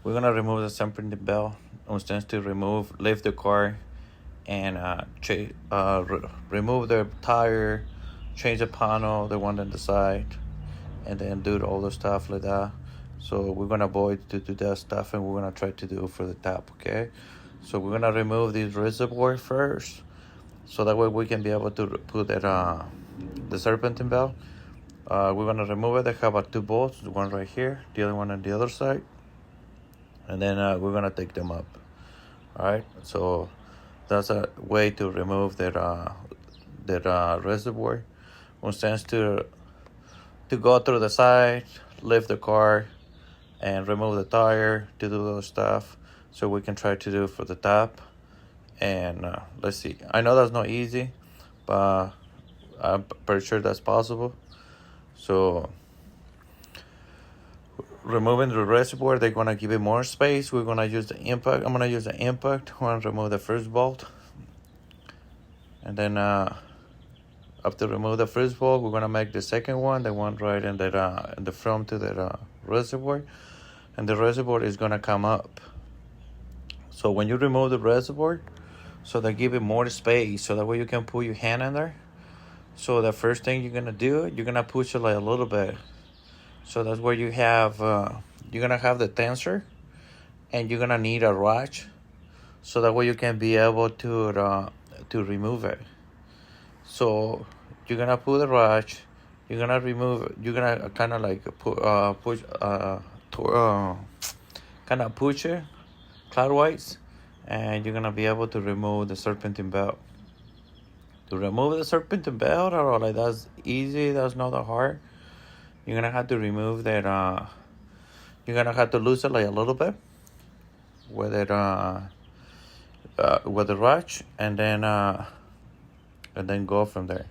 we're gonna remove the serpentine belt. Instead to lift the car and remove the tire, change the panel, the one on the side, and then do all the stuff like that. So we're gonna avoid to do that stuff, and we're gonna try to do for the top. Okay, so we're gonna remove this reservoir first, so that way we can be able to put that the serpentine belt. We're gonna remove it. I have two bolts, one right here, the other one on the other side, and then we're gonna take them up. All right, so that's a way to remove that reservoir. One stands to go through the side, lift the car, and remove the tire to do those stuff. So we can try to do for the top. And let's see. I know that's not easy, but I'm pretty sure that's possible. So removing the reservoir, they're gonna give it more space. We're gonna use the impact. I'm gonna use the impact. I'm gonna remove the first bolt, and then after remove the first bolt, we're gonna make the second one, the one right in the front to the reservoir, and the reservoir is gonna come up. So when you remove the reservoir, so they give it more space, so that way you can put your hand in there. So the first thing you're gonna do, you're gonna push it like a little bit. So that's where you have you're gonna have the tensor, and you're gonna need a wrench, so that way you can be able to remove it. So you're gonna put the wrench, you're gonna remove it, you're gonna kind of like push kind of push it clockwise, and you're gonna be able to remove the serpentine belt. To remove the serpentine belt, or like that's easy, that's not that hard. You're gonna have to remove that. You're gonna have to loosen like a little bit with it with the wrench, and then go from there.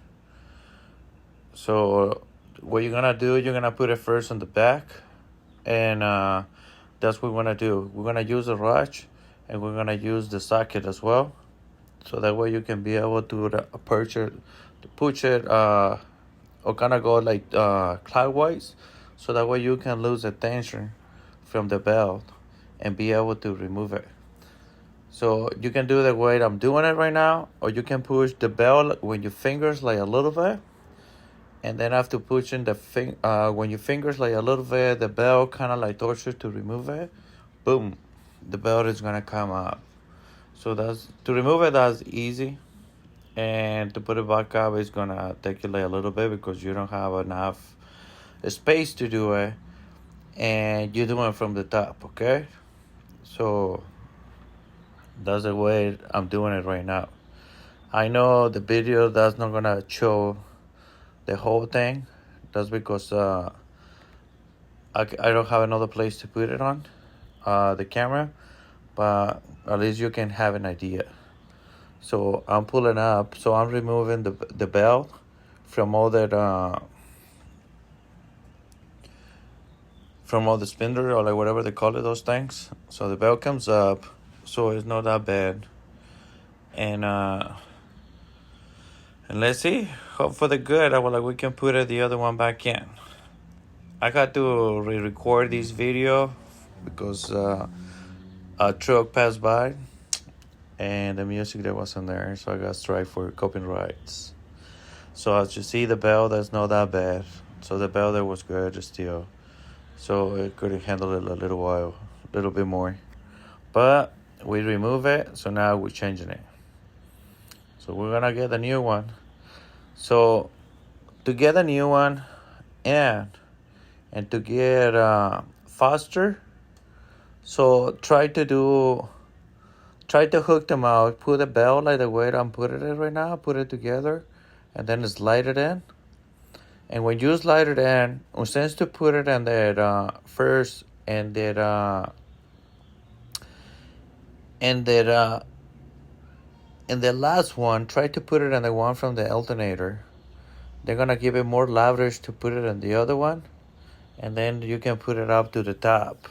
So what you're gonna do, you're gonna put it first on the back, and that's what we're gonna do. We're gonna use the wrench, and we're gonna use the socket as well, so that way you can be able to push it, or kind of go like clockwise, so that way you can lose the tension from the belt and be able to remove it. So you can do the way I'm doing it right now, or you can push the belt with your fingers like a little bit, and then after pushing when your fingers like a little bit, the belt kind of like torches to remove it. Boom, the belt is gonna come up. So to remove it, that's easy. And to put it back up, it's gonna take you like a little bit, because you don't have enough space to do it, and you're doing it from the top. Okay, so that's the way I'm doing it right now. I know the video that's not gonna show the whole thing. That's because I don't have another place to put it on the camera, but at least you can have an idea. So I'm pulling up. So I'm removing the belt from all that from all the spindle, or like whatever they call it, those things. So the belt comes up, so it's not that bad. And let's see. Hope for the good. We can put the other one back in. I got to re-record this video because a truck passed by, and the music that wasn't there, so I got strike for copyrights. So as you see, the bell, that's not that bad. So the bell there was good still. So it could handle it a little bit more. But we remove it, so now we're changing it. So we're gonna get a new one. So to get a new one and to get faster, so try to hook them out. Put a belt like the way I'm putting it right now. Put it together, and then slide it in. And when you slide it in, since to put it in that first, and that and the last one, try to put it in the one from the alternator. They're gonna give it more leverage to put it in the other one, and then you can put it up to the top.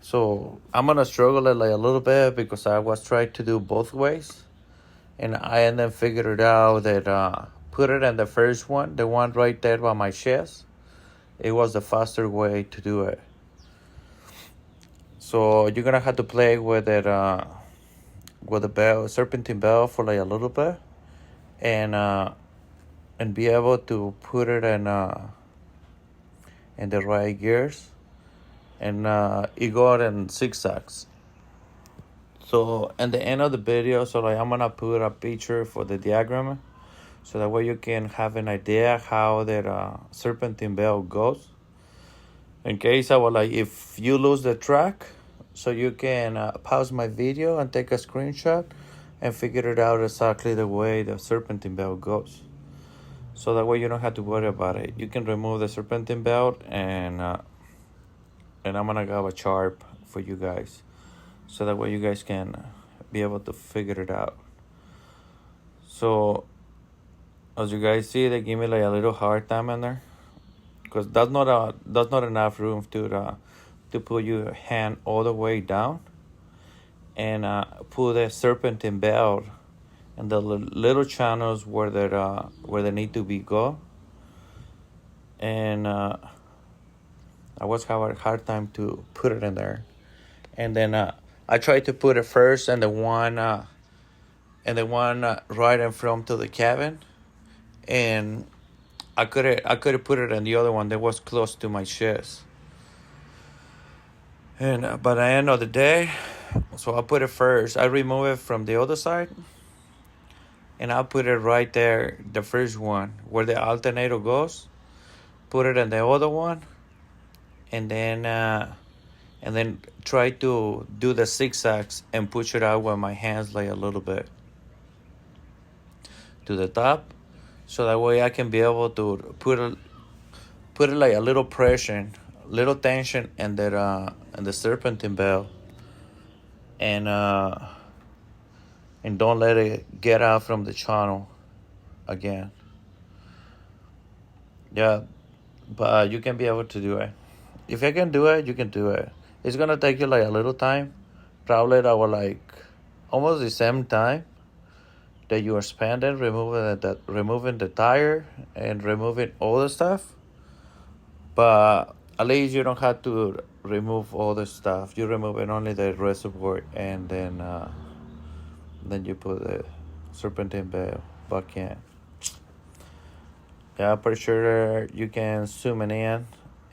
So I'm gonna struggle it like a little bit, because I was trying to do both ways, and then figured it out that put it in the first one, the one right there by my chest. It was the faster way to do it. So you're gonna have to play with it, with the bell, serpentine bell, for like a little bit, and be able to put it in the right gears, and it go out in zigzags. So at the end of the video, so like I'm gonna put a picture for the diagram, so that way you can have an idea how that serpentine bell goes. In case I will, like, if you lose the track, so you can pause my video and take a screenshot and figure it out exactly the way the serpentine belt goes. So that way you don't have to worry about it. You can remove the serpentine belt, and I'm gonna have a chart for you guys, so that way you guys can be able to figure it out. So as you guys see, they give me like a little hard time in there, because that's not enough room to put your hand all the way down and put the serpentine belt and the little channels where they need to be go. And I was having a hard time to put it in there. And then I tried to put it first, and the one right in front to the cabin, and I couldn't put it in the other one that was close to my chest. And by the end of the day, so I put it first. I remove it from the other side, and I put it right there, the first one where the alternator goes. Put it in the other one, and then try to do the zigzags and push it out with my hands like a little bit to the top, so that way I can be able to put it like a little pressure, little tension in the serpentine belt, and don't let it get out from the channel again. Yeah, but you can be able to do it. If I can do it, you can do it. It's gonna take you like a little time, probably that will like almost the same time that you are spending removing the tire and removing all the stuff. But at least you don't have to remove all the stuff. You remove only the reservoir, and then you put the serpentine belt back in. Yeah, I'm pretty sure you can zoom in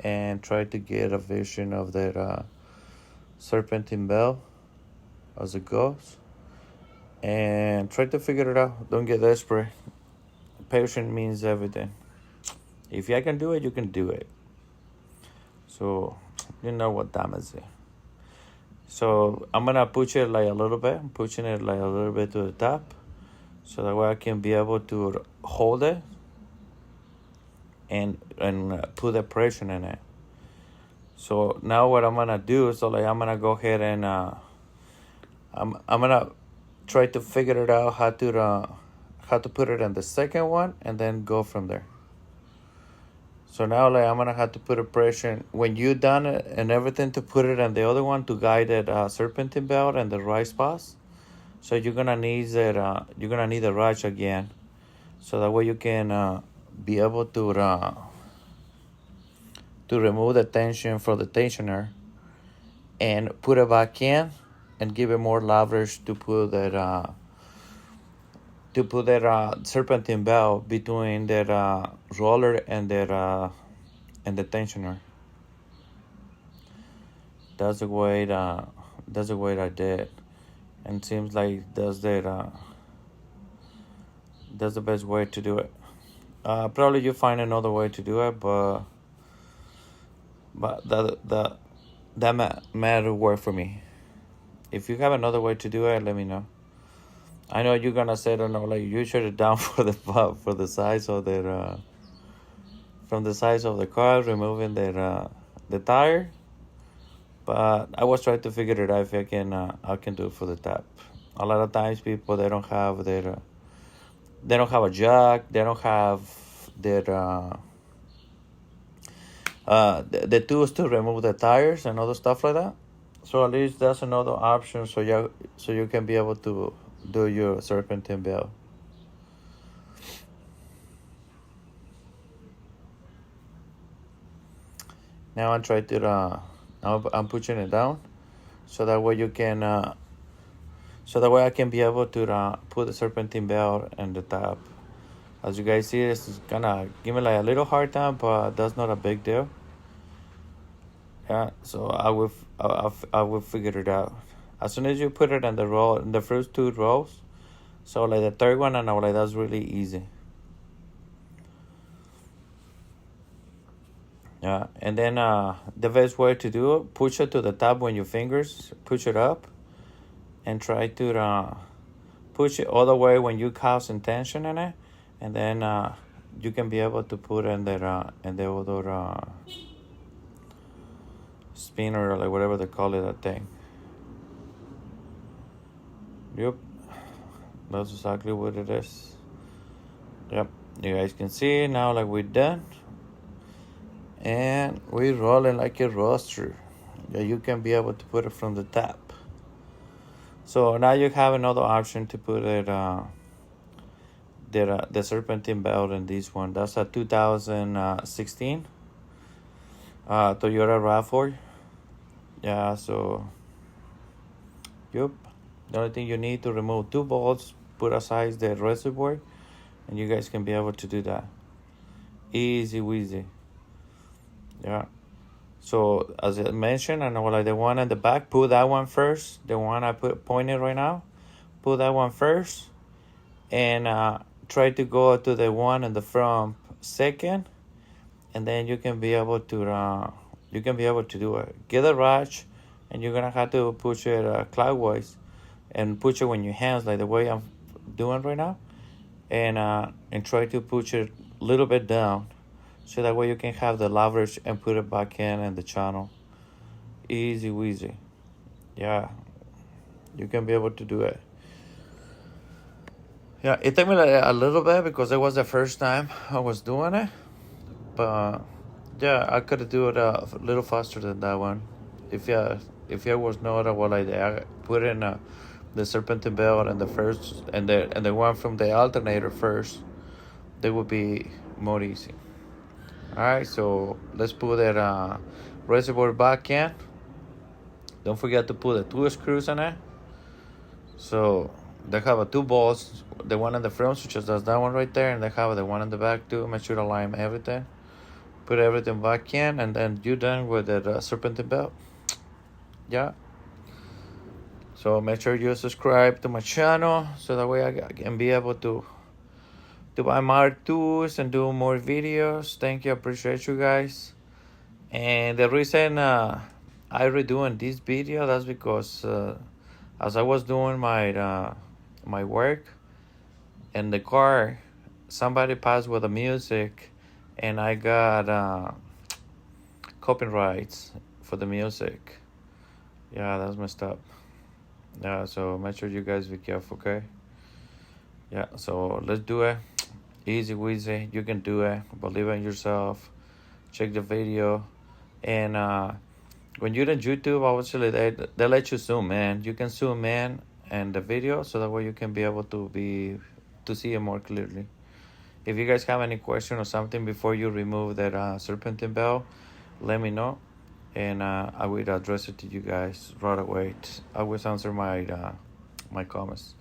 and try to get a vision of that serpentine belt as it goes, and try to figure it out. Don't get desperate. Patience means everything. If I can do it, you can do it. So you know what time is it. So I'm gonna push it like a little bit. I'm pushing it like a little bit to the top, so that way I can be able to hold it and put the pressure in it. So now what I'm gonna do is, so like I'm gonna go ahead and I'm gonna try to figure it out how to put it in the second one, and then go from there. So now like I'm gonna have to put a pressure when you done it and everything, to put it in the other one to guide that serpentine belt and the right spots. So you're gonna need that the ratchet again, so that way you can be able to remove the tension from the tensioner and put it back in, and give it more leverage to put that serpentine belt between that roller and the tensioner. That's the way I did, and seems like that's the best way to do it. Probably you find another way to do it, but that matter work for me. If you have another way to do it, let me know. I know you're gonna say, don't know, like you shut it down for the size of the from the size of the car, removing the tire. But I was trying to figure it out if I can do it for the top. A lot of times people, they don't have a jack, they don't have the tools to remove the tires and other stuff like that. So at least that's another option, so you can be able to do your serpentine belt. Now I'm pushing it down, so that way you can so that way I can be able to put the serpentine belt in the top. As you guys see, this is gonna give me like a little hard time, but that's not a big deal. Yeah, so I will figure it out. As soon as you put it in the row, in the first two rows, so like the third one, and like that's really easy. Yeah, and then the best way to do it, push it to the top when your fingers push it up, and try to push it all the way when you cause tension in it, and then you can be able to put in the other spinner, or like whatever they call it, that thing. Yep, that's exactly what it is. Yep, you guys can see now, like we're done, and we're rolling like a roaster. Yeah, you can be able to put it from the top. So now you have another option to put it the serpentine belt in this one. That's a 2016 Toyota RAV4. Yeah, so yep. The only thing you need to remove 2 bolts, put aside the reservoir, and you guys can be able to do that. Easy weasy. Yeah. So as I mentioned, I know like the one in the back, put that one first. The one I pointed right now, put that one first, and try to go to the one in the front second, and then you can be able to do it. Get a ratchet, and you're gonna have to push it clockwise, and push it with your hands like the way I'm doing right now, and try to push it a little bit down, so that way you can have the leverage and put it back in the channel. Easy weasy. Yeah, you can be able to do it. Yeah, it took me like a little bit because it was the first time I was doing it, but yeah, I could do it a little faster than that one. If I was not like I put in the serpentine belt and the first and the one from the alternator first, they would be more easy. All right, so let's put that reservoir back in. Don't forget to put the 2 screws in it. So they have 2 bolts, the one in the front, such as that one right there, and they have the one in the back too. Make sure to align everything. Put everything back in, and then you're done with the serpentine belt. Yeah. So make sure you subscribe to my channel, so that way I can be able to buy more tools and do more videos. Thank you, appreciate you guys. And the reason I redoing this video, that's because as I was doing my work in the car, somebody passed with the music, and I got copyrights for the music. Yeah, that's messed up. Yeah, so make sure you guys be careful, okay? Yeah, so let's do it. Easy weasy, you can do it. Believe in yourself. Check the video, and when you're in YouTube, obviously they let you zoom in. You can zoom in the video, so that way you can be able to see it more clearly. If you guys have any question or something before you remove that serpentine belt, let me know, and I will address it to you guys right away. I will answer my comments.